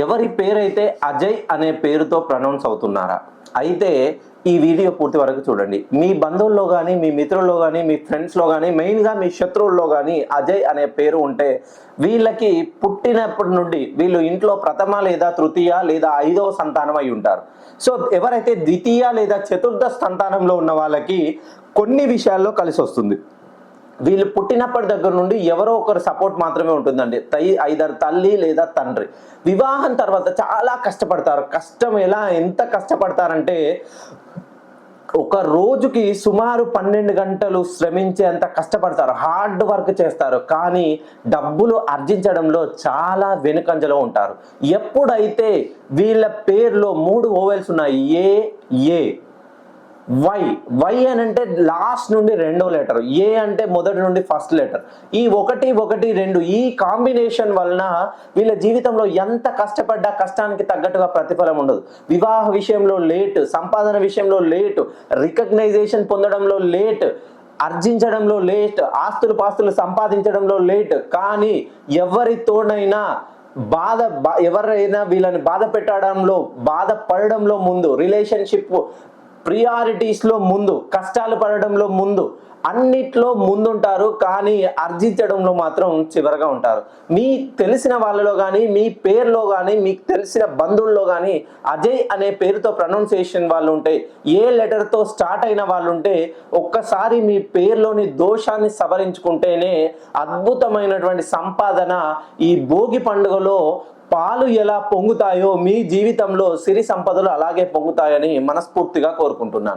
ఎవరి పేరైతే అజయ్ అనే పేరుతో ప్రొనౌన్స్ అవుతున్నారా? అయితే ఈ వీడియో పూర్తి వరకు చూడండి. మీ బంధువుల్లో కానీ, మీ మిత్రుల్లో కానీ, మీ ఫ్రెండ్స్లో కానీ, మెయిన్గా మీ శత్రువుల్లో కానీ అజయ్ అనే పేరు ఉంటే వీళ్ళకి పుట్టినప్పటి నుండి వీళ్ళు ఇంట్లో ప్రథమ లేదా తృతీయ లేదా 5వ సంతానం అయి ఉంటారు. సో ఎవరైతే ద్వితీయ లేదా చతుర్థ సంతానంలో ఉన్న వాళ్ళకి కొన్ని విషయాల్లో కలిసి వస్తుంది. వీళ్ళు పుట్టినప్పటి దగ్గర నుండి ఎవరో ఒకరు సపోర్ట్ మాత్రమే ఉంటుందండి. ఐదర్ తల్లి లేదా తండ్రి. వివాహం తర్వాత చాలా కష్టపడతారు. కష్టం ఎంత కష్టపడతారంటే ఒక రోజుకి సుమారు 12 గంటలు శ్రమించేంత కష్టపడతారు. హార్డ్ వర్క్ చేస్తారు. కానీ డబ్బులు ఆర్జించడంలో చాలా వెనుకంజలో ఉంటారు. ఎప్పుడైతే వీళ్ళ పేర్లో 3 ఓవెల్స్ ఉన్నాయి, ఏ వై అని అంటే లాస్ట్ నుండి 2వ లెటర్, ఏ అంటే మొదటి నుండి ఫస్ట్ లెటర్. ఈ 1, 1, 2 ఈ కాంబినేషన్ వలన వీళ్ళ జీవితంలో ఎంత కష్టపడ్డా కష్టానికి తగ్గట్టుగా ప్రతిఫలం ఉండదు. వివాహ విషయంలో లేట్, సంపాదన విషయంలో లేట్, రికగ్నైజేషన్ పొందడంలో లేట్, ఆర్జించడంలో లేట్, పాస్తులు సంపాదించడంలో లేట్. కానీ ఎవరితోనైనా ఎవరైనా వీళ్ళని బాధ పెట్టడంలో, బాధపడడంలో ముందు, రిలేషన్షిప్ ప్రియారిటీస్లో ముందు, కష్టాలు పడడంలో ముందు, అన్నిట్లో ముందుంటారు. కానీ ఆర్జించడంలో మాత్రం చివరగా ఉంటారు. మీకు తెలిసిన వాళ్ళలో కానీ, మీ పేరులో కానీ, మీకు తెలిసిన బంధువుల్లో కానీ అజయ్ అనే పేరుతో ప్రొనౌన్సియేషన్ వాళ్ళు ఉంటే, ఏ లెటర్తో స్టార్ట్ అయిన వాళ్ళు ఉంటే ఒక్కసారి మీ పేరులోని దోషాన్ని సవరించుకుంటేనే అద్భుతమైనటువంటి సంపాదన ఈ భోగి పండుగలో పాలు ఎలా పొంగుతాయో మీ జీవితంలో సిరి సంపదలు అలాగే పొంగుతాయని మనస్ఫూర్తిగా కోరుకుంటున్నాను.